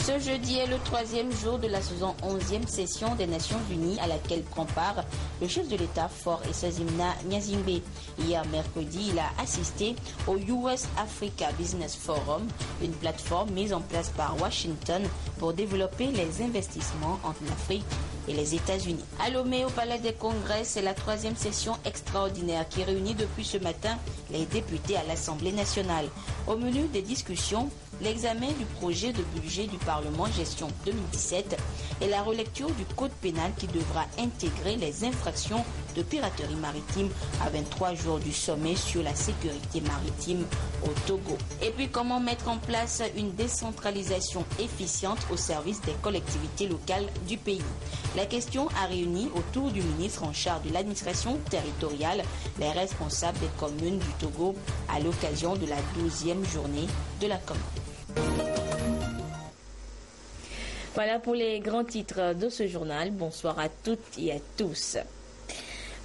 Ce jeudi est le 3e jour de la 71e session des Nations Unies à laquelle prend part le chef de l'État Faure Esazimna Gnassingbé. Hier mercredi, il a assisté au US Africa Business Forum, une plateforme mise en place par Washington pour développer les investissements entre l'Afrique et les États-Unis. À Lomé, au Palais des Congrès, c'est la 3e session extraordinaire qui réunit depuis ce matin les députés à l'Assemblée nationale. Au menu des discussions, l'examen du projet de budget du Parlement gestion 2017 et la relecture du code pénal qui devra intégrer les infractions de piraterie maritime à 23 jours du sommet sur la sécurité maritime au Togo. Et puis comment mettre en place une décentralisation efficiente au service des collectivités locales du pays. La question a réuni autour du ministre en charge de l'administration territoriale les responsables des communes du Togo à l'occasion de la 12e journée de la commune. Voilà pour les grands titres de ce journal. Bonsoir à toutes et à tous.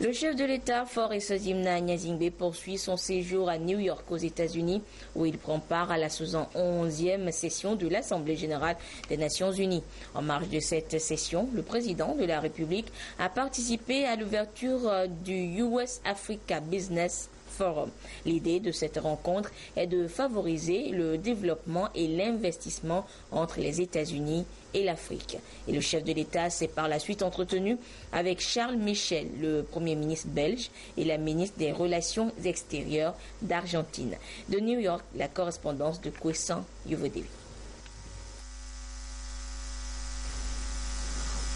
Le chef de l'État, Faure Esazimna Gnassingbé, poursuit son séjour à New York aux États-Unis où il prend part à la 71e session de l'Assemblée générale des Nations unies. En marge de cette session, le président de la République a participé à l'ouverture du US Africa Business Forum. L'idée de cette rencontre est de favoriser le développement et l'investissement entre les États-Unis et l'Afrique. Et le chef de l'État s'est par la suite entretenu avec Charles Michel, le Premier ministre belge, et la ministre des Relations extérieures d'Argentine. De New York, la correspondance de Kwessan Yovodewi.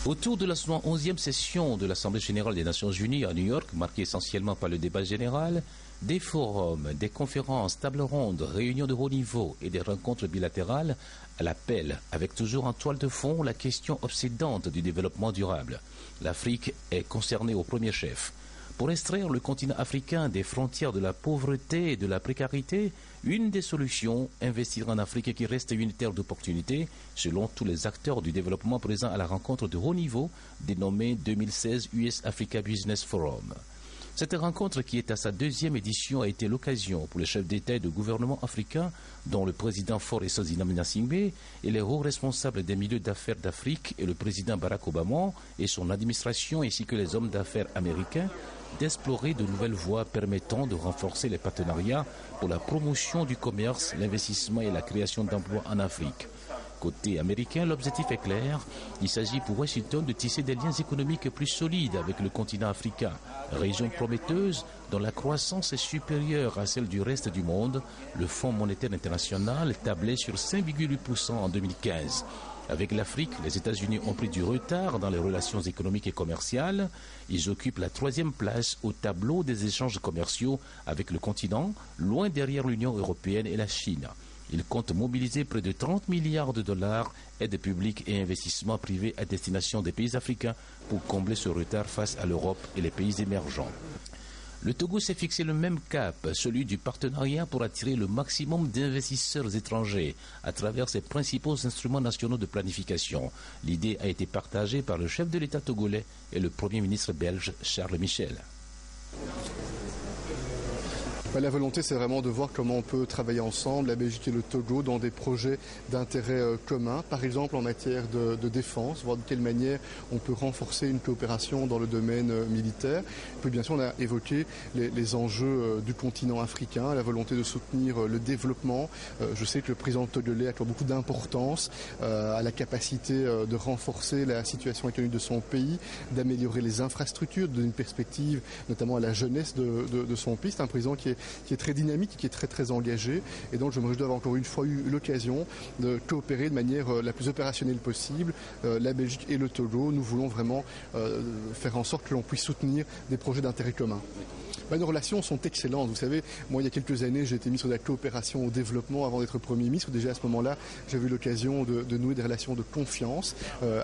Autour de la 11e session de l'Assemblée générale des Nations unies à New York, marquée essentiellement par le débat général, des forums, des conférences, tables rondes, réunions de haut niveau et des rencontres bilatérales à l'appel, avec toujours en toile de fond la question obsédante du développement durable. L'Afrique est concernée au premier chef. Pour extraire le continent africain des frontières de la pauvreté et de la précarité, une des solutions, investir en Afrique qui reste une terre d'opportunités, selon tous les acteurs du développement présents à la rencontre de haut niveau, dénommée 2016 US Africa Business Forum. Cette rencontre, qui est à sa 2e édition, a été l'occasion pour les chefs d'État et de gouvernement africains, dont le président Faure Esazimna Gnassingbé et les hauts responsables des milieux d'affaires d'Afrique et le président Barack Obama et son administration, ainsi que les hommes d'affaires américains, d'explorer de nouvelles voies permettant de renforcer les partenariats pour la promotion du commerce, l'investissement et la création d'emplois en Afrique. Côté américain, l'objectif est clair. Il s'agit pour Washington de tisser des liens économiques plus solides avec le continent africain, région prometteuse dont la croissance est supérieure à celle du reste du monde. Le Fonds monétaire international tablait sur 5,8% en 2015. Avec l'Afrique, les États-Unis ont pris du retard dans les relations économiques et commerciales. Ils occupent la 3e place au tableau des échanges commerciaux avec le continent, loin derrière l'Union européenne et la Chine. Ils comptent mobiliser près de 30 milliards de dollars, aides publiques et investissements privés à destination des pays africains pour combler ce retard face à l'Europe et les pays émergents. Le Togo s'est fixé le même cap, celui du partenariat pour attirer le maximum d'investisseurs étrangers à travers ses principaux instruments nationaux de planification. L'idée a été partagée par le chef de l'État togolais et le Premier ministre belge Charles Michel. La volonté, c'est vraiment de voir comment on peut travailler ensemble, la Belgique et le Togo, dans des projets d'intérêt commun, par exemple en matière de défense, voir de quelle manière on peut renforcer une coopération dans le domaine militaire. Puis bien sûr, on a évoqué les enjeux du continent africain, la volonté de soutenir le développement. Je sais que le président togolais accorde beaucoup d'importance à la capacité de renforcer la situation économique de son pays, d'améliorer les infrastructures, de donner une perspective notamment à la jeunesse de son pays. C'est un président qui est très dynamique, qui est très engagé. Et donc je me réjouis d'avoir encore une fois eu l'occasion de coopérer de manière la plus opérationnelle possible. La Belgique et le Togo, nous voulons vraiment faire en sorte que l'on puisse soutenir des projets d'intérêt commun. Nos relations sont excellentes. Vous savez, moi, il y a quelques années, j'ai été ministre de la coopération au développement avant d'être Premier ministre. Déjà à ce moment-là, j'avais eu l'occasion de nouer des relations de confiance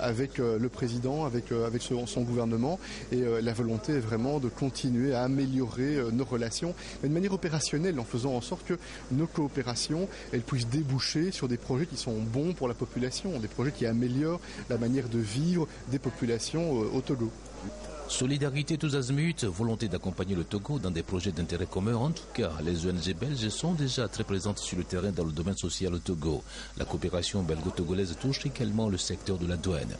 avec le président, avec son gouvernement. Et la volonté est vraiment de continuer à améliorer nos relations, mais de manière opérationnelle, en faisant en sorte que nos coopérations, elles puissent déboucher sur des projets qui sont bons pour la population, des projets qui améliorent la manière de vivre des populations au Togo. Solidarité tous azimuts, volonté d'accompagner le Togo dans des projets d'intérêt commun. En tout cas, les ONG belges sont déjà très présentes sur le terrain dans le domaine social au Togo. La coopération belgo-togolaise touche également le secteur de la douane.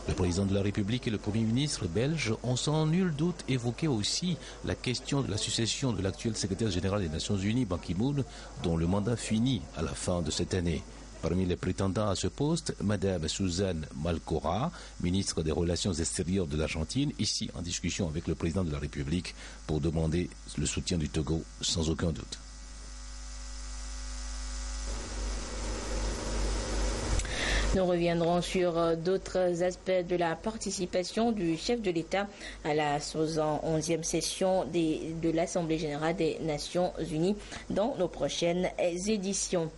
Le président de la République et le Premier ministre belge ont sans nul doute évoqué aussi la question de la succession de l'actuel secrétaire général des Nations Unies, Ban Ki-moon, dont le mandat finit à la fin de cette année. Parmi les prétendants à ce poste, Mme Suzanne Malcorra, ministre des Relations extérieures de l'Argentine, ici en discussion avec le président de la République pour demander le soutien du Togo sans aucun doute. Nous reviendrons sur d'autres aspects de la participation du chef de l'État à la 71e session de l'Assemblée générale des Nations unies dans nos prochaines éditions.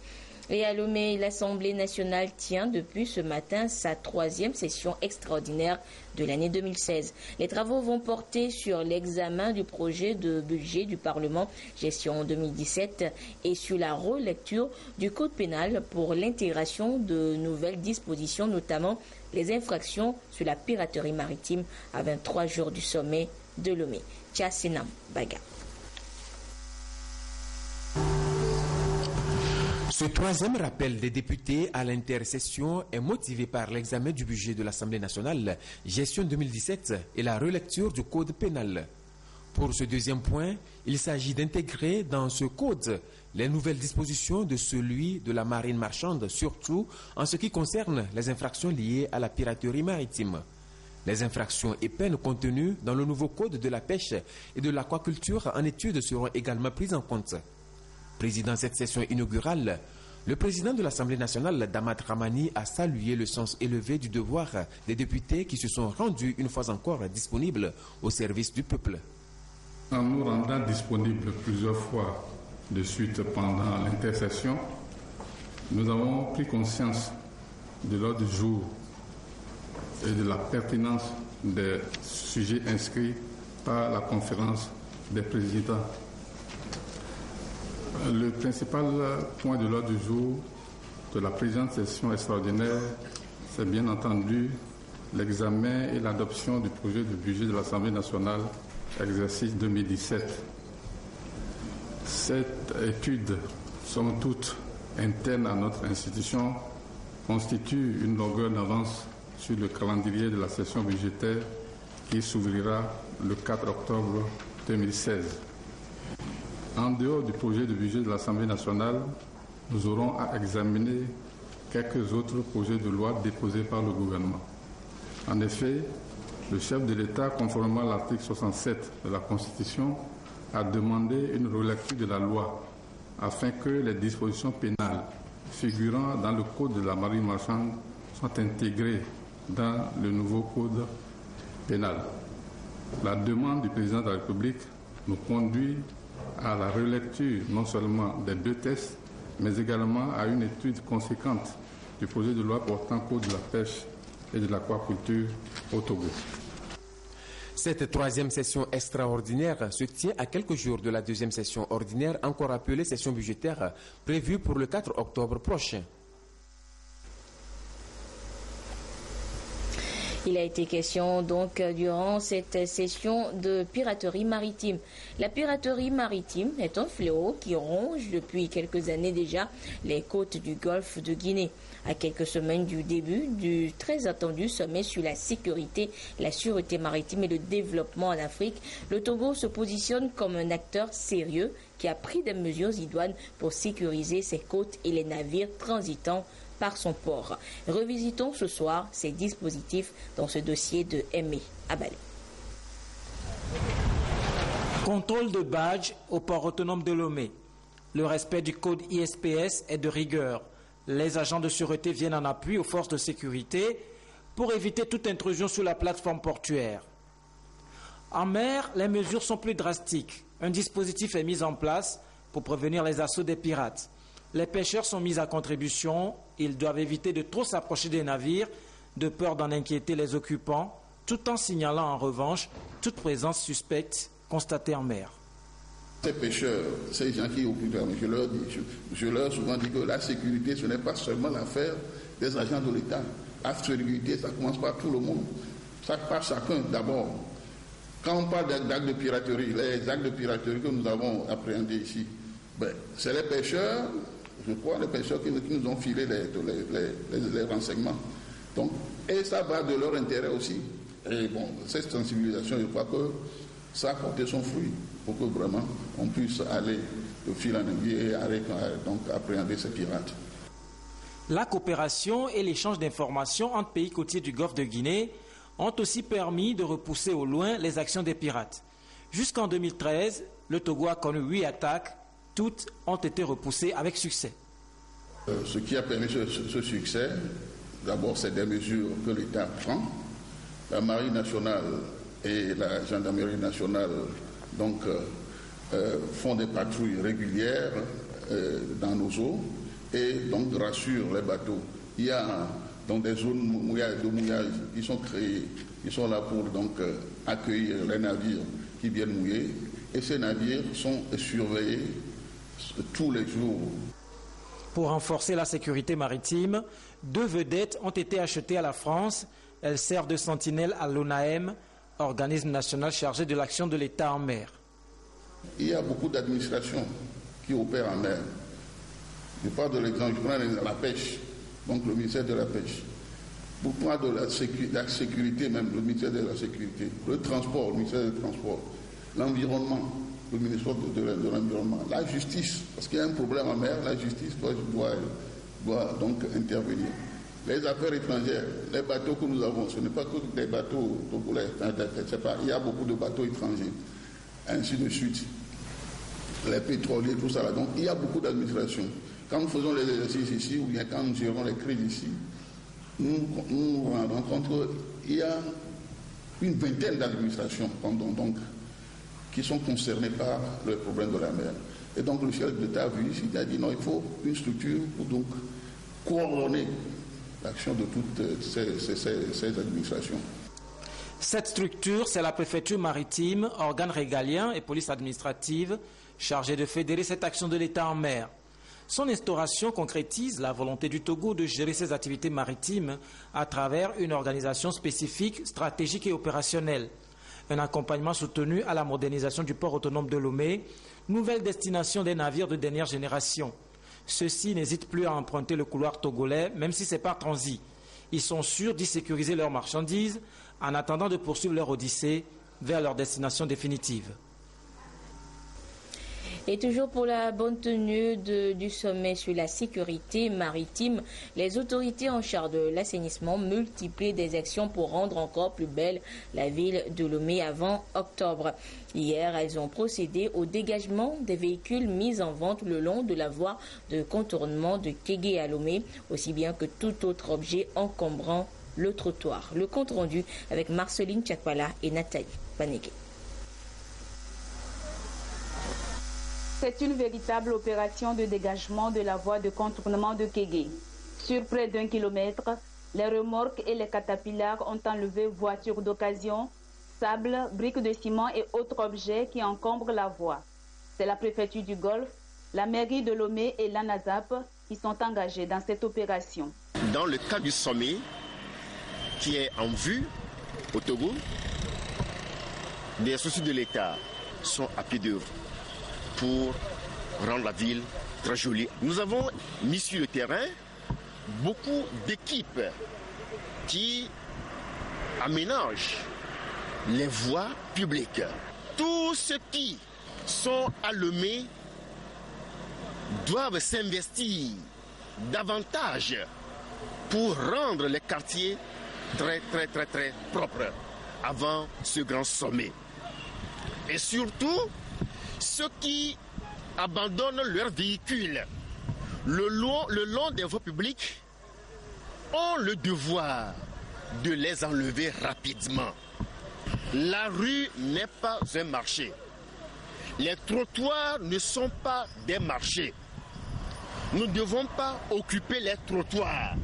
Et à Lomé, l'Assemblée nationale tient depuis ce matin sa 3e session extraordinaire de l'année 2016. Les travaux vont porter sur l'examen du projet de budget du Parlement gestion 2017 et sur la relecture du Code pénal pour l'intégration de nouvelles dispositions, notamment les infractions sur la piraterie maritime à 23 jours du sommet de Lomé. Tchassinam Baga. Ce 3e rappel des députés à l'intersession est motivé par l'examen du budget de l'Assemblée nationale, gestion 2017 et la relecture du Code pénal. Pour ce 2e point, il s'agit d'intégrer dans ce code les nouvelles dispositions de celui de la marine marchande, surtout en ce qui concerne les infractions liées à la piraterie maritime. Les infractions et peines contenues dans le nouveau code de la pêche et de l'aquaculture en étude seront également prises en compte. Présidant cette session inaugurale, le président de l'Assemblée nationale, Damat Ramani, a salué le sens élevé du devoir des députés qui se sont rendus une fois encore disponibles au service du peuple. En nous rendant disponibles plusieurs fois de suite pendant l'intersession, nous avons pris conscience de l'ordre du jour et de la pertinence des sujets inscrits par la conférence des présidents. Le principal point de l'ordre du jour de la présente session extraordinaire, c'est bien entendu l'examen et l'adoption du projet de budget de l'Assemblée nationale, exercice 2017. Cette étude, somme toute interne à notre institution, constitue une longueur d'avance sur le calendrier de la session budgétaire qui s'ouvrira le 4 octobre 2016. En dehors du projet de budget de l'Assemblée nationale, nous aurons à examiner quelques autres projets de loi déposés par le gouvernement. En effet, le chef de l'État, conformément à l'article 67 de la Constitution, a demandé une relecture de la loi afin que les dispositions pénales figurant dans le Code de la marine marchande soient intégrées dans le nouveau Code pénal. La demande du président de la République nous conduit à la relecture non seulement des 2 textes, mais également à une étude conséquente du projet de loi portant code de la pêche et de l'aquaculture au Togo. Cette 3e session extraordinaire se tient à quelques jours de la 2e session ordinaire, encore appelée session budgétaire, prévue pour le 4 octobre prochain. Il a été question donc durant cette session de piraterie maritime. La piraterie maritime est un fléau qui ronge depuis quelques années déjà les côtes du golfe de Guinée. À quelques semaines du début du très attendu sommet sur la sécurité, la sûreté maritime et le développement en Afrique, le Togo se positionne comme un acteur sérieux qui a pris des mesures idoines pour sécuriser ses côtes et les navires transitant par son port. Revisitons ce soir ces dispositifs dans ce dossier de Aimé Abalé. Contrôle de badge au port autonome de Lomé. Le respect du code ISPS est de rigueur. Les agents de sûreté viennent en appui aux forces de sécurité pour éviter toute intrusion sur la plateforme portuaire. En mer, les mesures sont plus drastiques. Un dispositif est mis en place pour prévenir les assauts des pirates. Les pêcheurs sont mis à contribution. Ils doivent éviter de trop s'approcher des navires, de peur d'en inquiéter les occupants, tout en signalant en revanche toute présence suspecte constatée en mer. Ces pêcheurs, ces gens qui occupent, je leur souvent dit que la sécurité, ce n'est pas seulement l'affaire des agents de l'État. La sécurité, ça commence par tout le monde. Ça par chacun d'abord. Quand on parle d'actes de piraterie, les actes de piraterie que nous avons appréhendés ici, c'est les pêcheurs, je crois, les pêcheurs qui nous ont filé les renseignements. Donc, et ça va de leur intérêt aussi. Et bon, cette sensibilisation, je crois que ça a porté son fruit pour que vraiment on puisse aller de fil en aiguille et donc appréhender ces pirates. La coopération et l'échange d'informations entre pays côtiers du golfe de Guinée ont aussi permis de repousser au loin les actions des pirates. Jusqu'en 2013, le Togo a connu 8 attaques. Toutes ont été repoussées avec succès. Ce qui a permis ce succès, d'abord, c'est des mesures que l'État prend. La Marine nationale et la Gendarmerie nationale donc, font des patrouilles régulières dans nos eaux et donc rassurent les bateaux. Il y a donc des zones de mouillage qui sont créées, qui sont là pour donc accueillir les navires qui viennent mouiller. Et ces navires sont surveillés tous les jours. Pour renforcer la sécurité maritime, 2 vedettes ont été achetées à la France. Elles servent de sentinelles à l'ONAM, organisme national chargé de l'action de l'État en mer. Il y a beaucoup d'administrations qui opèrent en mer. Je parle de l'exemple, je prends la pêche, donc le ministère de la Pêche. Pour prendre de la sécurité même, le ministère de la Sécurité. Le transport, le ministère du Transport. L'environnement, le ministère de l'Environnement. La justice, parce qu'il y a un problème en mer, la justice doit donc intervenir. Les affaires étrangères, les bateaux que nous avons, ce n'est pas que des bateaux togolais, il y a beaucoup de bateaux étrangers, ainsi de suite. Les pétroliers, tout ça là. Donc il y a beaucoup d'administration. Quand nous faisons les exercices ici, ou bien quand nous gérons les crises ici, nous nous rendons compte qu'il y a une vingtaine d'administrations donc, qui sont concernées par le problème de la mer. Et donc le chef d'État a vu ici, il a dit non, il faut une structure pour donc coordonner l'action de toutes ces administrations. Cette structure, c'est la préfecture maritime, organe régalien et police administrative chargée de fédérer cette action de l'État en mer. Son instauration concrétise la volonté du Togo de gérer ses activités maritimes à travers une organisation spécifique, stratégique et opérationnelle. Un accompagnement soutenu à la modernisation du port autonome de Lomé, nouvelle destination des navires de dernière génération. Ceux-ci n'hésitent plus à emprunter le couloir togolais, même si c'est par transit. Ils sont sûrs d'y sécuriser leurs marchandises en attendant de poursuivre leur odyssée vers leur destination définitive. Et toujours pour la bonne tenue du sommet sur la sécurité maritime, les autorités en charge de l'assainissement multiplient des actions pour rendre encore plus belle la ville de Lomé avant octobre. Hier, elles ont procédé au dégagement des véhicules mis en vente le long de la voie de contournement de Kégué à Lomé, aussi bien que tout autre objet encombrant le trottoir. Le compte rendu avec Marceline Tchakpala et Nathalie Panégué. C'est une véritable opération de dégagement de la voie de contournement de Kégué. Sur près d'1 kilomètre, les remorques et les catapillars ont enlevé voitures d'occasion, sable, briques de ciment et autres objets qui encombrent la voie. C'est la préfecture du Golfe, la mairie de Lomé et l'ANASAP qui sont engagés dans cette opération. Dans le cadre du sommet qui est en vue au Togo, les sociétés de l'État sont à pied d'œuvre pour rendre la ville très jolie. Nous avons mis sur le terrain beaucoup d'équipes qui aménagent les voies publiques. Tous ceux qui sont à Lomé doivent s'investir davantage pour rendre les quartiers très propres avant ce grand sommet. Et surtout, ceux qui abandonnent leurs véhicules le long des voies publiques ont le devoir de les enlever rapidement. La rue n'est pas un marché. Les trottoirs ne sont pas des marchés. Nous ne devons pas occuper les trottoirs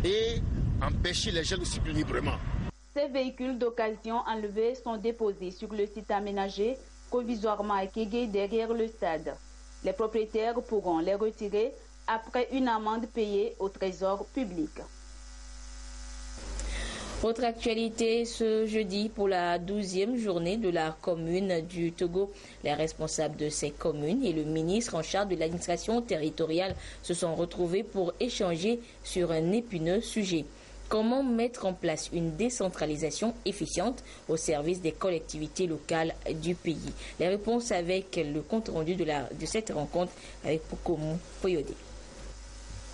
et empêcher les gens de circuler librement. Ces véhicules d'occasion enlevés sont déposés sur le site aménagé provisoirement à Kégué derrière le stade. Les propriétaires pourront les retirer après une amende payée au trésor public. Autre actualité ce jeudi pour la 12e journée de la commune du Togo. Les responsables de ces communes et le ministre en charge de l'administration territoriale se sont retrouvés pour échanger sur un épineux sujet. Comment mettre en place une décentralisation efficiente au service des collectivités locales du pays? Les réponses avec le compte-rendu de cette rencontre avec Pokomo Poyodé.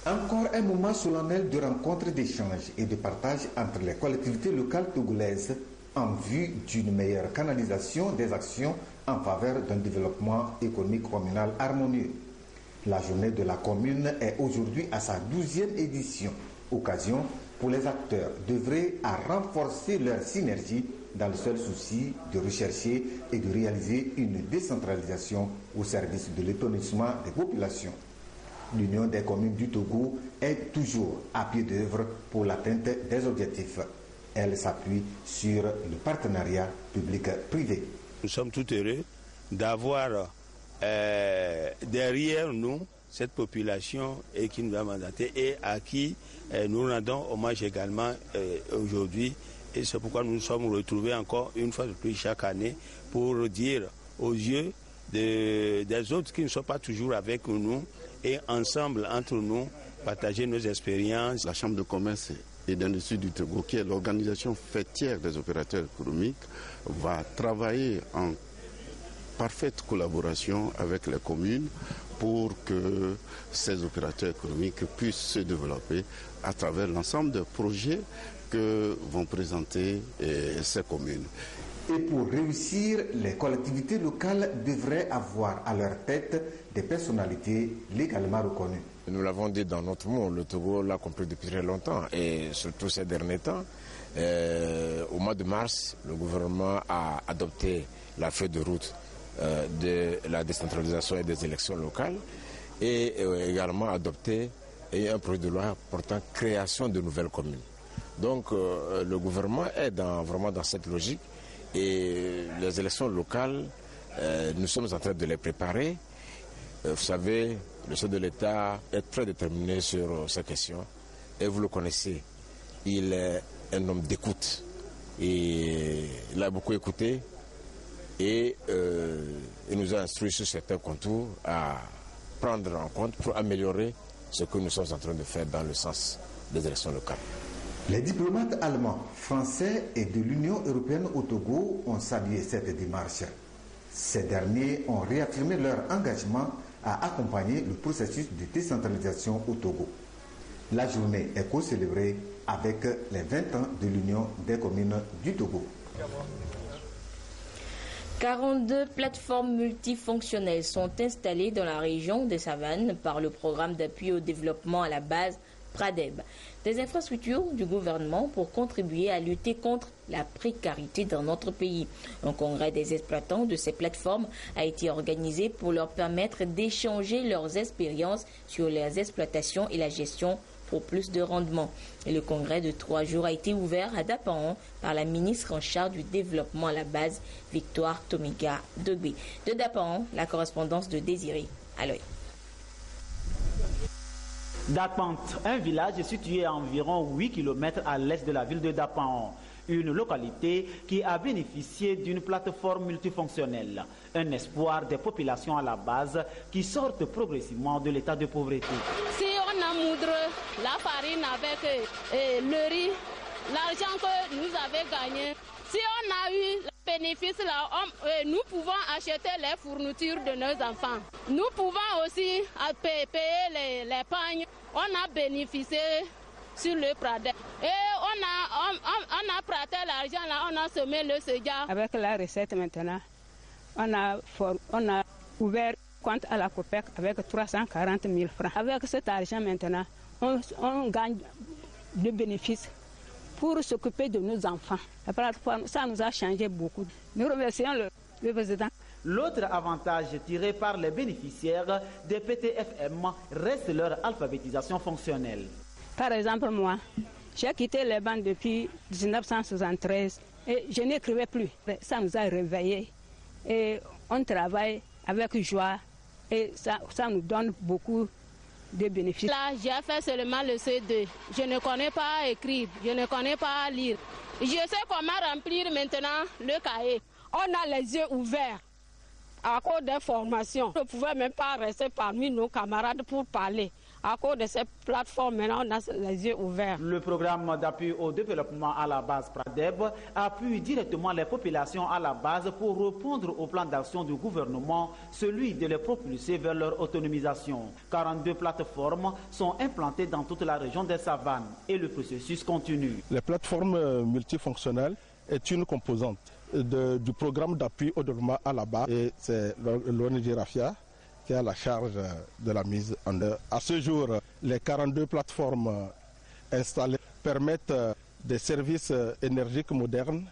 Encore un moment solennel de rencontre, d'échange et de partage entre les collectivités locales togolaises en vue d'une meilleure canalisation des actions en faveur d'un développement économique communal harmonieux. La journée de la commune est aujourd'hui à sa 12e édition, occasion pour les acteurs d'œuvrer à renforcer leur synergie dans le seul souci de rechercher et de réaliser une décentralisation au service de l'épanouissement des populations. L'Union des communes du Togo est toujours à pied d'œuvre pour l'atteinte des objectifs. Elle s'appuie sur le partenariat public-privé. Nous sommes tout heureux d'avoir derrière nous cette population qui nous a mandaté et à qui nous rendons hommage également aujourd'hui. Et c'est pourquoi nous nous sommes retrouvés encore une fois de plus chaque année pour dire aux yeux des autres qui ne sont pas toujours avec nous et ensemble, entre nous, partager nos expériences. La Chambre de commerce et d'industrie du Togo, qui est l'organisation fêtière des opérateurs économiques, va travailler en parfaite collaboration avec les communes pour que ces opérateurs économiques puissent se développer à travers l'ensemble des projets que vont présenter ces communes. Et pour réussir, les collectivités locales devraient avoir à leur tête des personnalités légalement reconnues. Nous l'avons dit dans notre monde, le Togo l'a compris depuis très longtemps et surtout ces derniers temps. Au mois de mars, le gouvernement a adopté la feuille de route de la décentralisation et des élections locales et également adopté un projet de loi portant création de nouvelles communes. Donc le gouvernement est vraiment dans cette logique et les élections locales, nous sommes en train de les préparer. Vous savez, le chef de l'État est très déterminé sur ces questions et vous le connaissez. Il est un homme d'écoute et il a beaucoup écouté et il nous a instruit sur certains contours à prendre en compte pour améliorer ce que nous sommes en train de faire dans le sens des élections locales. Les diplomates allemands, français et de l'Union européenne au Togo ont salué cette démarche. Ces derniers ont réaffirmé leur engagement à accompagner le processus de décentralisation au Togo. La journée est co-célébrée avec les 20 ans de l'Union des communes du Togo. 42 plateformes multifonctionnelles sont installées dans la région des Savanes par le programme d'appui au développement à la base Pradeb, des infrastructures du gouvernement pour contribuer à lutter contre la précarité dans notre pays. Un congrès des exploitants de ces plateformes a été organisé pour leur permettre d'échanger leurs expériences sur les exploitations et la gestion pour plus de rendement. Et le congrès de 3 jours a été ouvert à Dapaon par la ministre en charge du développement à la base, Victoire Tomiga Dogbe. De Dapaon, la correspondance de Désiré Aloy. Dapante, un village situé à environ 8 km à l'est de la ville de Dapaon, une localité qui a bénéficié d'une plateforme multifonctionnelle, un espoir des populations à la base qui sortent progressivement de l'état de pauvreté. Si on a moudre la farine avec le riz, l'argent que nous avons gagné, si on a eu le bénéfice là, nous pouvons acheter les fournitures de nos enfants. Nous pouvons aussi payer les pagnes. On a bénéficié sur le Pradeb. Et on a prêté l'argent là, on a semé le soja. Avec la recette maintenant, on a ouvert compte à la COPEC avec 340 000 francs. Avec cet argent maintenant, on gagne de bénéfices pour s'occuper de nos enfants. La plateforme, ça nous a changé beaucoup. Nous remercions le président. L'autre avantage tiré par les bénéficiaires des PTFM reste leur alphabétisation fonctionnelle. Par exemple, moi, j'ai quitté les bancs depuis 1973 et je n'écrivais plus. Ça nous a réveillés et on travaille avec joie et ça nous donne beaucoup des bénéfices. Là, j'ai fait seulement le C2. Je ne connais pas écrire, je ne connais pas lire. Je sais comment remplir maintenant le cahier. On a les yeux ouverts à cause des formations. On ne pouvait même pas rester parmi nos camarades pour parler. À cause de ces plateformes, maintenant, on a les yeux ouverts. Le programme d'appui au développement à la base PRADEB appuie directement les populations à la base pour répondre au plan d'action du gouvernement, celui de les propulser vers leur autonomisation. 42 plateformes sont implantées dans toute la région des Savanes et le processus continue. Les plateformes multifonctionnelles est une composante du programme d'appui au développement à la base et c'est l'ONG RAFIA qui a la charge de la mise en œuvre. À ce jour, les 42 plateformes installées permettent des services énergiques modernes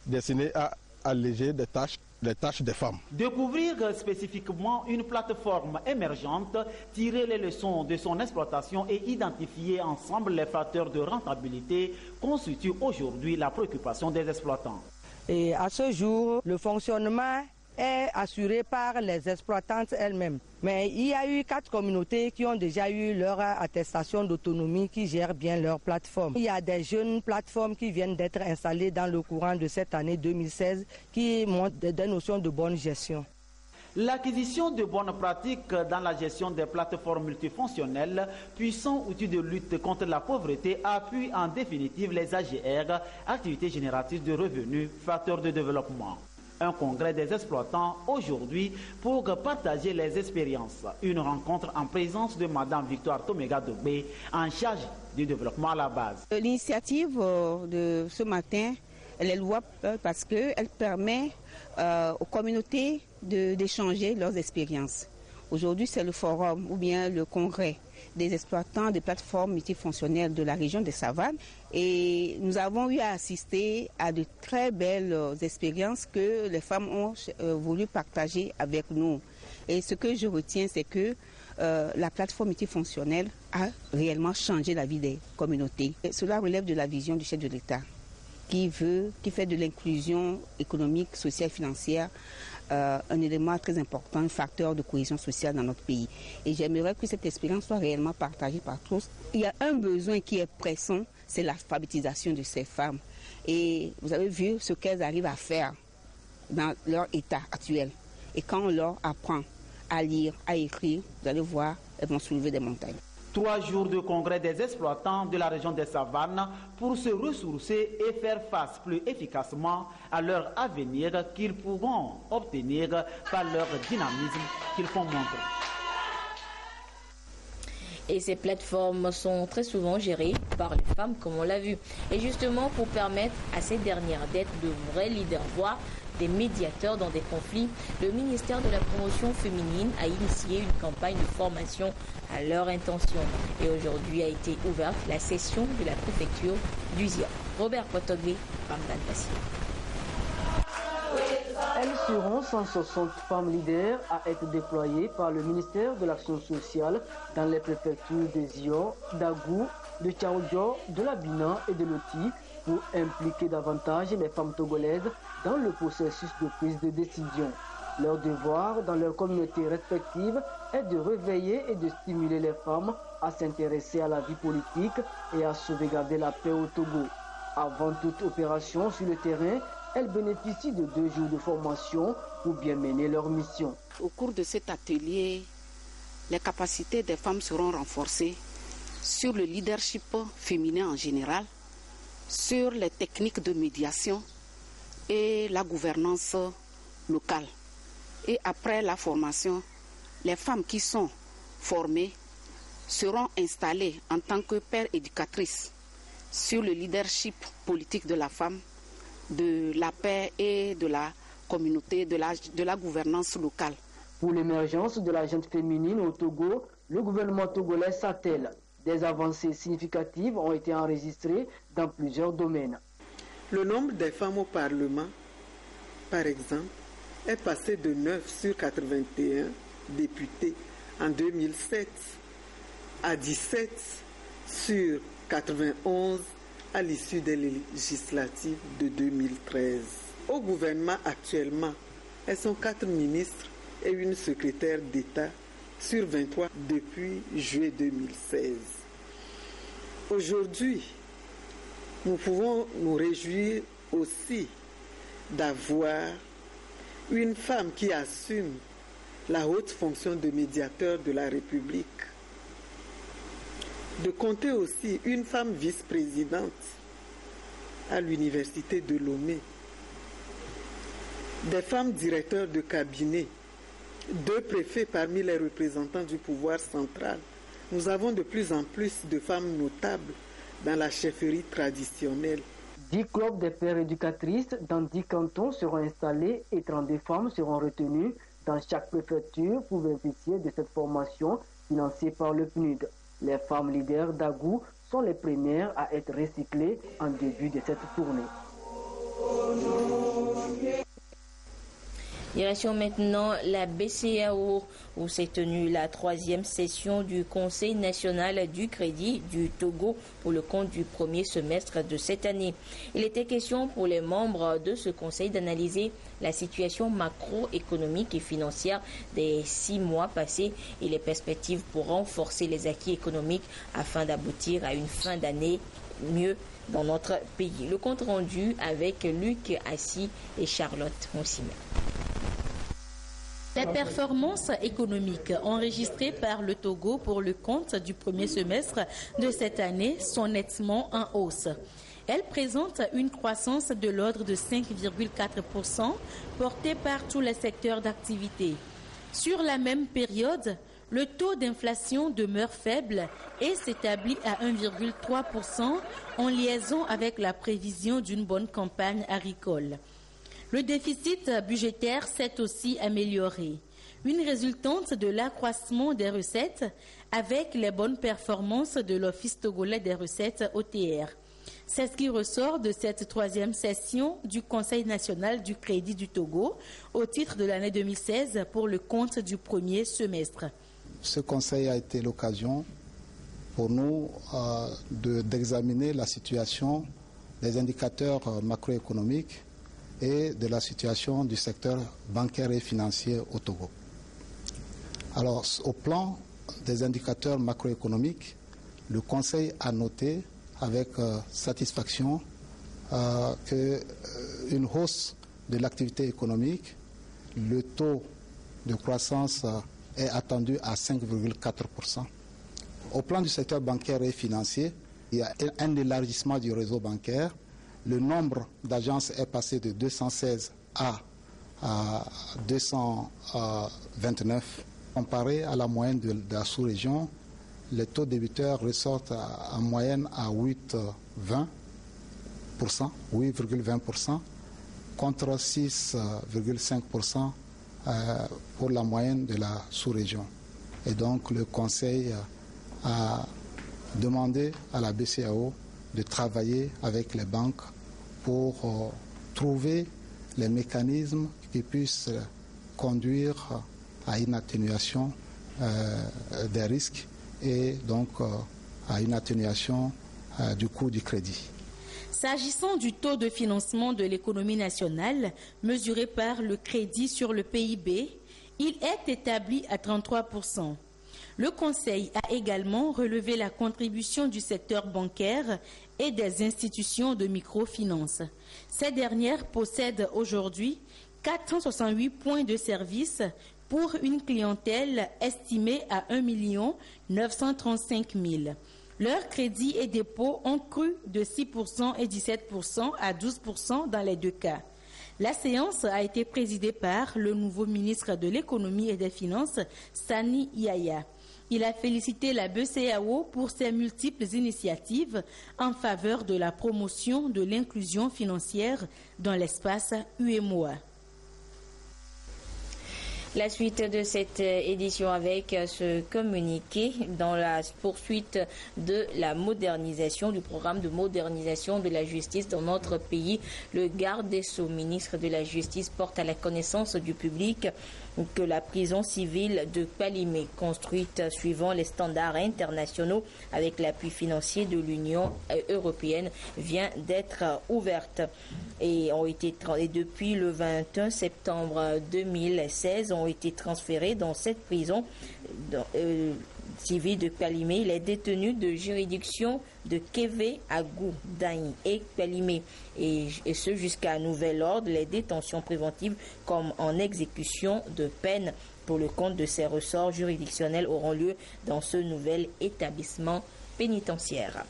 destinés à alléger les tâches des femmes. Découvrir spécifiquement une plateforme émergente, tirer les leçons de son exploitation et identifier ensemble les facteurs de rentabilité constitue aujourd'hui la préoccupation des exploitants. Et à ce jour, le fonctionnement est assurée par les exploitantes elles-mêmes. Mais il y a eu 4 communautés qui ont déjà eu leur attestation d'autonomie, qui gèrent bien leur plateforme. Il y a des jeunes plateformes qui viennent d'être installées dans le courant de cette année 2016 qui montrent des notions de bonne gestion. L'acquisition de bonnes pratiques dans la gestion des plateformes multifonctionnelles, puissant outil de lutte contre la pauvreté, appuie en définitive les AGR, activités génératrices de revenus, facteurs de développement. Un congrès des exploitants aujourd'hui pour partager les expériences. Une rencontre en présence de Madame Victoire Tomega Dogbe, en charge du développement à la base. L'initiative de ce matin, elle est louable parce qu'elle permet aux communautés d'échanger leurs expériences. Aujourd'hui, c'est le forum ou bien le congrès des exploitants des plateformes multifonctionnelles de la région des Savanes et nous avons eu à assister à de très belles expériences que les femmes ont voulu partager avec nous. Et ce que je retiens, c'est que la plateforme multifonctionnelle a réellement changé la vie des communautés. Et cela relève de la vision du chef de l'État qui fait de l'inclusion économique, sociale et financière un élément très important, un facteur de cohésion sociale dans notre pays. Et j'aimerais que cette expérience soit réellement partagée par tous. Il y a un besoin qui est pressant, c'est l'alphabétisation de ces femmes. Et vous avez vu ce qu'elles arrivent à faire dans leur état actuel. Et quand on leur apprend à lire, à écrire, vous allez voir, elles vont soulever des montagnes. 3 jours de congrès des exploitants de la région des Savanes pour se ressourcer et faire face plus efficacement à leur avenir qu'ils pourront obtenir par leur dynamisme qu'ils font montrer. Et ces plateformes sont très souvent gérées par les femmes, comme on l'a vu. Et justement, pour permettre à ces dernières d'être de vrais leaders, voire des médiateurs dans des conflits, le ministère de la Promotion féminine a initié une campagne de formation à leur intention. Et aujourd'hui a été ouverte la session de la préfecture d'Uzia. Robert Potogbe, Bamdan Passi. Elles seront 160 femmes leaders à être déployées par le ministère de l'Action sociale dans les préfectures de Zion, d'Agou, de Tchaoudjo, de Labina et de Loti pour impliquer davantage les femmes togolaises dans le processus de prise de décision. Leur devoir dans leurs communautés respectives est de réveiller et de stimuler les femmes à s'intéresser à la vie politique et à sauvegarder la paix au Togo. Avant toute opération sur le terrain, elles bénéficient de 2 jours de formation pour bien mener leur mission. Au cours de cet atelier, les capacités des femmes seront renforcées sur le leadership féminin en général, sur les techniques de médiation et la gouvernance locale. Et après la formation, les femmes qui sont formées seront installées en tant que pères éducatrices sur le leadership politique de la femme, de la paix et de la communauté, de la gouvernance locale. Pour l'émergence de la gente féminine au Togo, le gouvernement togolais s'attelle. Des avancées significatives ont été enregistrées dans plusieurs domaines. Le nombre des femmes au Parlement, par exemple, est passé de 9 sur 81 députés en 2007 à 17 sur 91 à l'issue des législatives de 2013. Au gouvernement actuellement, elles sont 4 ministres et une secrétaire d'État sur 23 depuis juillet 2016. Aujourd'hui, nous pouvons nous réjouir aussi d'avoir une femme qui assume la haute fonction de médiateur de la République, de compter aussi une femme vice-présidente à l'université de Lomé, des femmes directeurs de cabinet, 2 préfets parmi les représentants du pouvoir central. Nous avons de plus en plus de femmes notables dans la chefferie traditionnelle. 10 clubs de pères éducatrices dans 10 cantons seront installés et 32 femmes seront retenues dans chaque préfecture pour bénéficier de cette formation financée par le PNUD. Les femmes leaders d'Agou sont les premières à être recyclées en début de cette tournée. Direction maintenant la BCEAO où s'est tenue la 3e session du Conseil national du crédit du Togo pour le compte du premier semestre de cette année. Il était question pour les membres de ce conseil d'analyser la situation macroéconomique et financière des 6 mois passés et les perspectives pour renforcer les acquis économiques afin d'aboutir à une fin d'année mieux dans notre pays. Le compte rendu avec Luc Assis et Charlotte Monsimer. Les performances économiques enregistrées par le Togo pour le compte du premier semestre de cette année sont nettement en hausse. Elles présentent une croissance de l'ordre de 5,4% portée par tous les secteurs d'activité. Sur la même période, le taux d'inflation demeure faible et s'établit à 1,3% en liaison avec la prévision d'une bonne campagne agricole. Le déficit budgétaire s'est aussi amélioré, une résultante de l'accroissement des recettes avec les bonnes performances de l'Office togolais des recettes OTR. C'est ce qui ressort de cette 3e session du Conseil national du crédit du Togo au titre de l'année 2016 pour le compte du premier semestre. Ce conseil a été l'occasion pour nous d'examiner la situation des indicateurs macroéconomiques et de la situation du secteur bancaire et financier au Togo. Alors, au plan des indicateurs macroéconomiques, le Conseil a noté avec satisfaction qu'une hausse de l'activité économique, le taux de croissance est attendu à 5,4%. Au plan du secteur bancaire et financier, il y a un élargissement du réseau bancaire. Le nombre d'agences est passé de 216 à 229. Comparé à la moyenne de la sous-région, les taux débiteurs ressortent en moyenne à 8,20% contre 6,5% pour la moyenne de la sous-région. Et donc le Conseil a demandé à la BCEAO de travailler avec les banques pour trouver les mécanismes qui puissent conduire à une atténuation des risques et donc à une atténuation du coût du crédit. S'agissant du taux de financement de l'économie nationale mesuré par le crédit sur le PIB, il est établi à 33%. Le Conseil a également relevé la contribution du secteur bancaire et des institutions de microfinance. Ces dernières possèdent aujourd'hui 468 points de service pour une clientèle estimée à 1 935 000. Leurs crédits et dépôts ont cru de 6% et 17% à 12% dans les 2 cas. La séance a été présidée par le nouveau ministre de l'Économie et des Finances, Sani Yaya. Il a félicité la BCEAO pour ses multiples initiatives en faveur de la promotion de l'inclusion financière dans l'espace UEMOA. La suite de cette édition avec ce communiqué dans la poursuite de la modernisation, du programme de modernisation de la justice dans notre pays. Le garde des Sceaux, ministre de la Justice, porte à la connaissance du public que la prison civile de Palimé, construite suivant les standards internationaux avec l'appui financier de l'Union européenne, vient d'être ouverte. Et depuis le 21 septembre 2016, ont été transférés dans cette prison civil de Kpalimé. Il est détenu de juridiction de Kévé, Agou, Daï et Kpalimé. Et ce jusqu'à nouvel ordre. Les détentions préventives comme en exécution de peine pour le compte de ses ressorts juridictionnels auront lieu dans ce nouvel établissement pénitentiaire.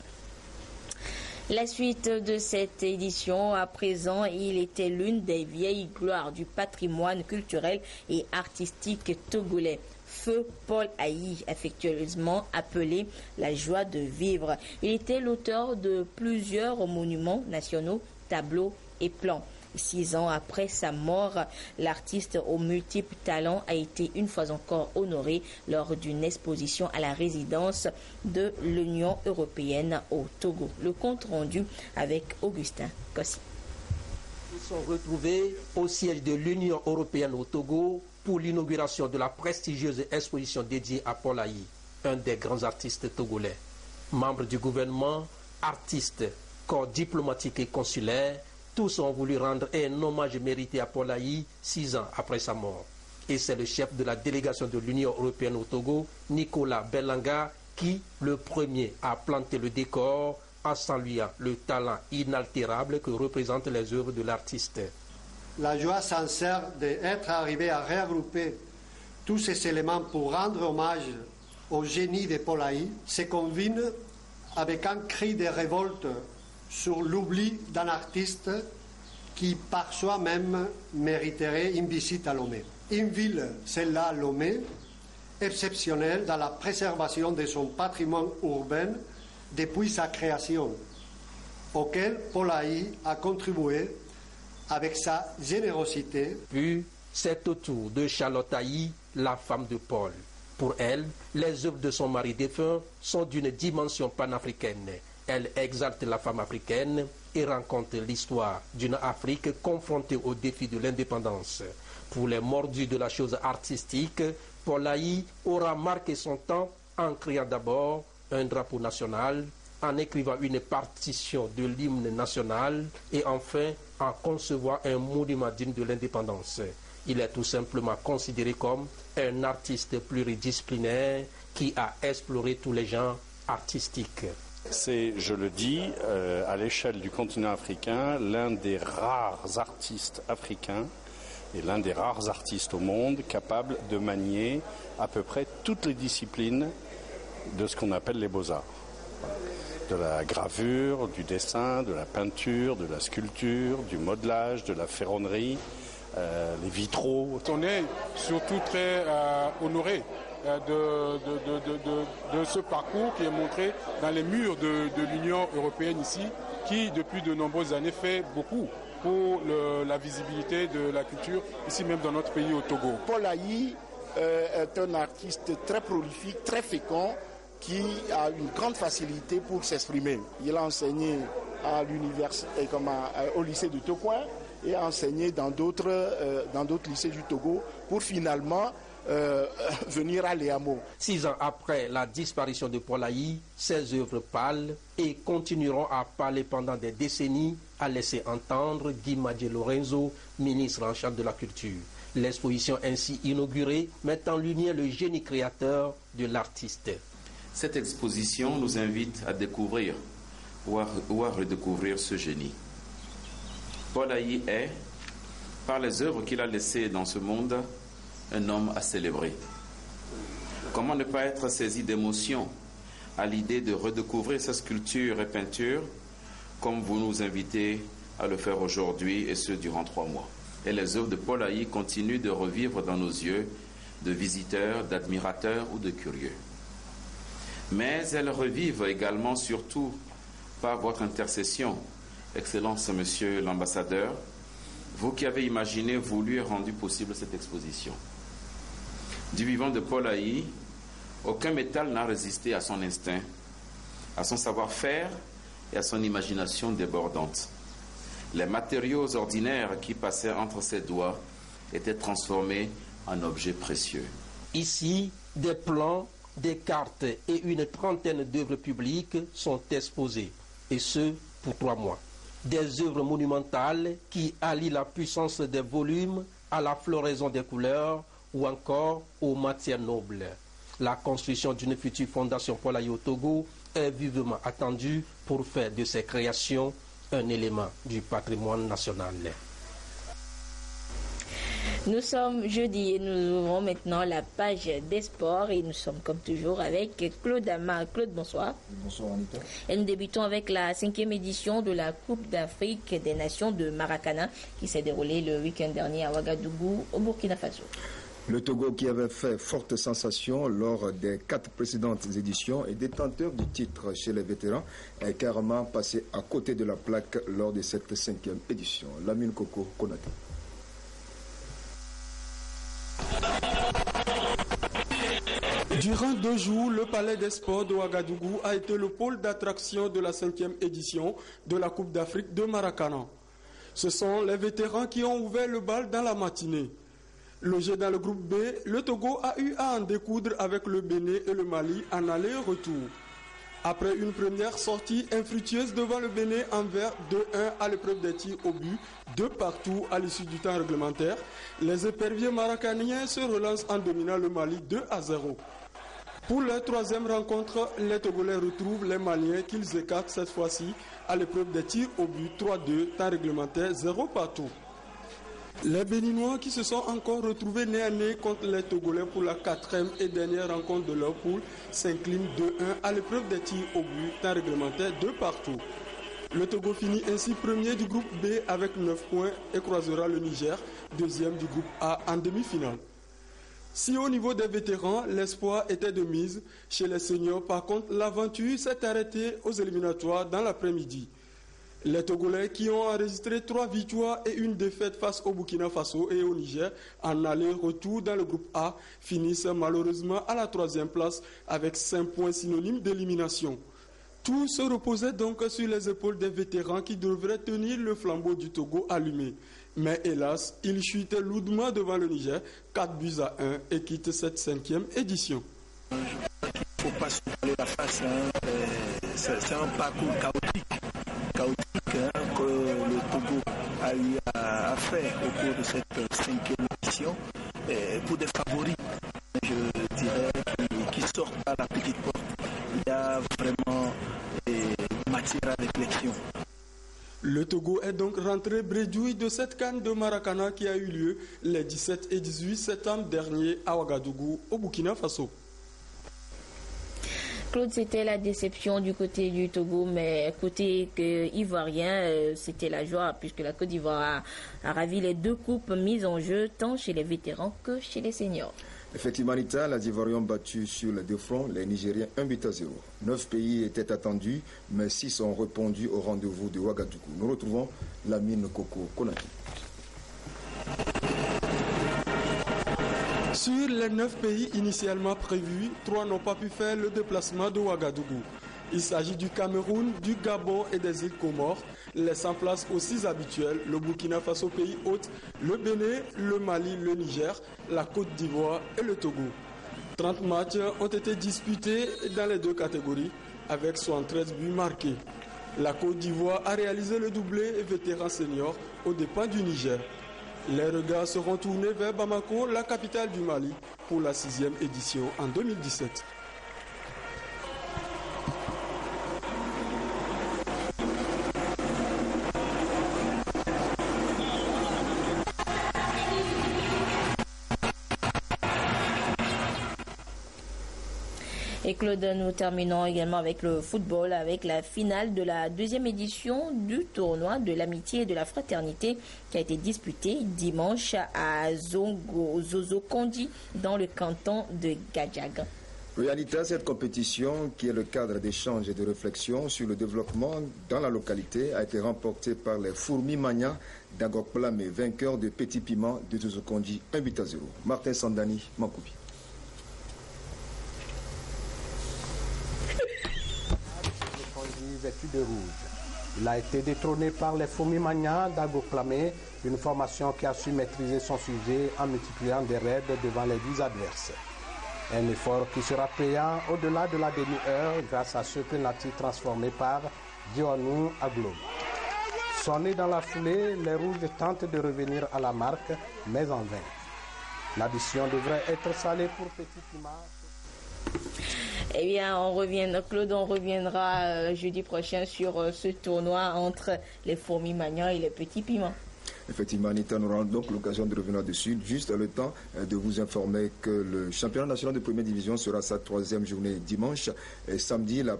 La suite de cette édition, à présent, il était l'une des vieilles gloires du patrimoine culturel et artistique togolais. Feu Paul Ayi, affectueusement appelé la joie de vivre. Il était l'auteur de plusieurs monuments nationaux, tableaux et plans. 6 ans après sa mort, l'artiste aux multiples talents a été une fois encore honoré lors d'une exposition à la résidence de l'Union européenne au Togo. Le compte rendu avec Augustin Kossi. Ils sont retrouvés au siège de l'Union européenne au Togo pour l'inauguration de la prestigieuse exposition dédiée à Paul Ayi, un des grands artistes togolais. Membre du gouvernement, artiste, corps diplomatique et consulaire, tous ont voulu rendre un hommage mérité à Paul Ayi 6 ans après sa mort. Et c'est le chef de la délégation de l'Union européenne au Togo, Nicolas Belanga, qui, le premier, a planté le décor en saluant le talent inaltérable que représentent les œuvres de l'artiste. La joie sincère d'être arrivé à regrouper tous ces éléments pour rendre hommage au génie de Paul Ayi se combine avec un cri de révolte sur l'oubli d'un artiste qui par soi-même mériterait une visite à Lomé. Une ville, celle-là, Lomé, exceptionnelle dans la préservation de son patrimoine urbain depuis sa création, auquel Paul Ayi a contribué avec sa générosité. Puis, c'est au tour de Charlotte Ayi, la femme de Paul. Pour elle, les œuvres de son mari défunt sont d'une dimension panafricaine. Elle exalte la femme africaine et raconte l'histoire d'une Afrique confrontée au défi de l'indépendance. Pour les mordus de la chose artistique, Paul Ayi aura marqué son temps en créant d'abord un drapeau national, en écrivant une partition de l'hymne national et enfin en concevant un monument digne de l'indépendance. Il est tout simplement considéré comme un artiste pluridisciplinaire qui a exploré tous les genres artistiques. C'est, je le dis, à l'échelle du continent africain, l'un des rares artistes africains et l'un des rares artistes au monde capables de manier à peu près toutes les disciplines de ce qu'on appelle les beaux-arts. De la gravure, du dessin, de la peinture, de la sculpture, du modelage, de la ferronnerie, les vitraux. On est surtout très honoré de ce parcours qui est montré dans les murs de l'Union européenne ici, qui depuis de nombreuses années fait beaucoup pour la visibilité de la culture ici même dans notre pays au Togo. Paul Ayi est un artiste très prolifique, très fécond, qui a une grande facilité pour s'exprimer. Il a enseigné à l'université, au lycée de Tokoin et a enseigné dans d'autres lycées du Togo pour finalement venir à Léamo. 6 ans après la disparition de Paul Ayi, ses œuvres parlent et continueront à parler pendant des décennies, a laissé entendre Guy Madje Lorenzo, ministre en charge de la culture. L'exposition ainsi inaugurée met en lumière le génie créateur de l'artiste. Cette exposition nous invite à découvrir ou à redécouvrir ce génie. Paul Ayi est, par les œuvres qu'il a laissées dans ce monde, un homme à célébrer. Comment ne pas être saisi d'émotion à l'idée de redécouvrir sa sculpture et peinture comme vous nous invitez à le faire aujourd'hui et ce durant 3 mois. Et les œuvres de Paul Ayi continuent de revivre dans nos yeux de visiteurs, d'admirateurs ou de curieux. Mais elles revivent également surtout par votre intercession, Excellence Monsieur l'Ambassadeur, vous qui avez imaginé, voulu et rendu possible cette exposition. Du vivant de Paul Ayi, aucun métal n'a résisté à son instinct, à son savoir-faire et à son imagination débordante. Les matériaux ordinaires qui passaient entre ses doigts étaient transformés en objets précieux. Ici, des plans, des cartes et une trentaine d'œuvres publiques sont exposées, et ce, pour 3 mois. Des œuvres monumentales qui allient la puissance des volumes à la floraison des couleurs ou encore aux matières nobles. La construction d'une future fondation poulailler au Togo est vivement attendue pour faire de ces créations un élément du patrimoine national. Nous sommes jeudi et nous ouvrons maintenant la page des sports et nous sommes comme toujours avec Claude Ama. Claude, bonsoir. Bonsoir Anita. Et nous débutons avec la 5e édition de la Coupe d'Afrique des Nations de Maracana qui s'est déroulée le week-end dernier à Ouagadougou au Burkina Faso. Le Togo, qui avait fait forte sensation lors des 4 précédentes éditions et détenteur du titre chez les vétérans, est carrément passé à côté de la plaque lors de cette 5e édition. Lamine Koko Konaté. Durant 2 jours, le Palais des Sports de Ouagadougou a été le pôle d'attraction de la 5e édition de la Coupe d'Afrique de Maracana. Ce sont les vétérans qui ont ouvert le bal dans la matinée. Logé dans le groupe B, le Togo a eu à en découdre avec le Bénin et le Mali en aller-retour. Après une première sortie infructueuse devant le Bénin envers 2-1 à l'épreuve des tirs au but, 2 partout à l'issue du temps réglementaire, les éperviers maracaniens se relancent en dominant le Mali 2-0. Pour leur 3e rencontre, les Togolais retrouvent les Maliens qu'ils écartent cette fois-ci à l'épreuve des tirs au but 3-2, temps réglementaire 0 partout. Les Béninois qui se sont encore retrouvés nez à nez contre les Togolais pour la 4e et dernière rencontre de leur poule s'inclinent 2-1 à l'épreuve des tirs au but, temps réglementaire 2 partout. Le Togo finit ainsi premier du groupe B avec 9 points et croisera le Niger, 2e du groupe A en demi-finale. Si au niveau des vétérans, l'espoir était de mise, chez les seniors, par contre, l'aventure s'est arrêtée aux éliminatoires dans l'après-midi. Les Togolais qui ont enregistré 3 victoires et une défaite face au Burkina Faso et au Niger en aller-retour dans le groupe A finissent malheureusement à la 3e place avec 5 points synonymes d'élimination. Tout se reposait donc sur les épaules des vétérans qui devraient tenir le flambeau du Togo allumé. Mais hélas, ils chutent lourdement devant le Niger, 4-1 et quittent cette 5e édition. Il ne faut pas se voiler la face, c'est un parcours chaotique que le Togo a eu à faire au cours de cette 5e édition pour des favoris, je dirais, qui sortent par la petite porte. Il y a vraiment matière à réflexion. Le Togo est donc rentré bredouille de cette CAN de Maracana qui a eu lieu les 17 et 18 septembre dernier à Ouagadougou, au Burkina Faso. Claude, c'était la déception du côté du Togo, mais côté ivoirien, c'était la joie puisque la Côte d'Ivoire a ravi les 2 coupes mises en jeu tant chez les vétérans que chez les seniors. Effectivement, Anita, les Ivoiriens ont battu sur les 2 fronts les Nigériens 1-0. 9 pays étaient attendus, mais 6 ont répondu au rendez-vous de Ouagadougou. Nous retrouvons Lamine Koko Konaki. Sur les 9 pays initialement prévus, 3 n'ont pas pu faire le déplacement de Ouagadougou. Il s'agit du Cameroun, du Gabon et des îles Comores, laissant place aux 6 habituels, le Burkina Faso pays hôte, le Bénin, le Mali, le Niger, la Côte d'Ivoire et le Togo. 30 matchs ont été disputés dans les 2 catégories, avec 73 buts marqués. La Côte d'Ivoire a réalisé le doublé vétéran senior aux dépens du Niger. Les regards seront tournés vers Bamako, la capitale du Mali, pour la 6e édition en 2017. Et Claude, nous terminons également avec le football, avec la finale de la 2e édition du tournoi de l'amitié et de la fraternité qui a été disputée dimanche à Zozo-Kondi dans le canton de Gadjag. Oui, Anita, cette compétition, qui est le cadre d'échange et de réflexion sur le développement dans la localité, a été remportée par les Fourmis Magna d'Agokplame, vainqueurs de Petit Piment de Zozo-Kondi 1-0. Martin Sandani, Mankoubi. Vêtu de rouge. Il a été détrôné par les Fourmis Magna d'Agokplame, une formation qui a su maîtriser son sujet en multipliant des raids devant les 10 adverses. Un effort qui sera payant au-delà de la demi-heure grâce à ce penalty transformé par Dionou Aglo. Sonnés dans la foulée, les rouges tentent de revenir à la marque, mais en vain. L'addition devrait être salée pour Petit Piment. Eh bien, Claude, on reviendra jeudi prochain sur ce tournoi entre les fourmis magnan et les petits piments. Effectivement, Anita, nous aurons donc l'occasion de revenir dessus. Juste le temps de vous informer que le championnat national de première division sera sa 3e journée dimanche. Et samedi, la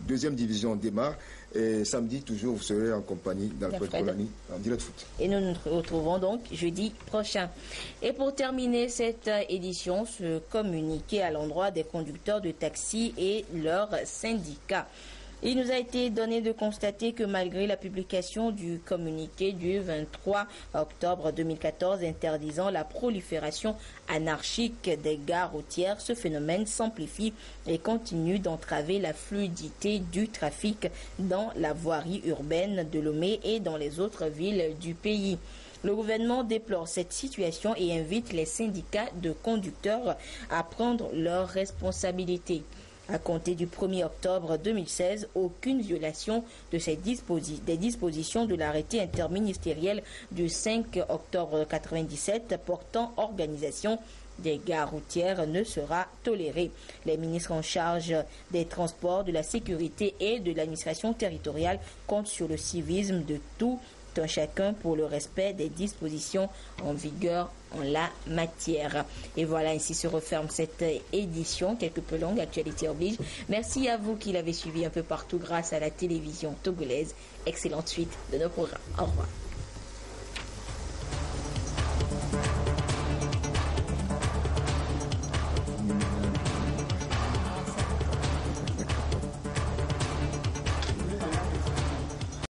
deuxième division démarre. Et samedi, toujours, vous serez en compagnie d'Alfred Colani en direct foot. Et nous nous retrouvons donc jeudi prochain. Et pour terminer cette édition, ce communiqué à l'endroit des conducteurs de taxi et leurs syndicats. Il nous a été donné de constater que malgré la publication du communiqué du 23 octobre 2014 interdisant la prolifération anarchique des gares routières, ce phénomène s'amplifie et continue d'entraver la fluidité du trafic dans la voirie urbaine de Lomé et dans les autres villes du pays. Le gouvernement déplore cette situation et invite les syndicats de conducteurs à prendre leurs responsabilités. À compter du 1er octobre 2016, aucune violation de des dispositions de l'arrêté interministériel du 5 octobre 1997 portant organisation des gares routières ne sera tolérée. Les ministres en charge des transports, de la sécurité et de l'administration territoriale comptent sur le civisme de tout un chacun pour le respect des dispositions en vigueur en la matière. Et voilà, ainsi se referme cette édition, quelque peu longue, actualité oblige. Merci à vous qui l'avez suivi un peu partout grâce à la télévision togolaise. Excellente suite de nos programmes. Au revoir.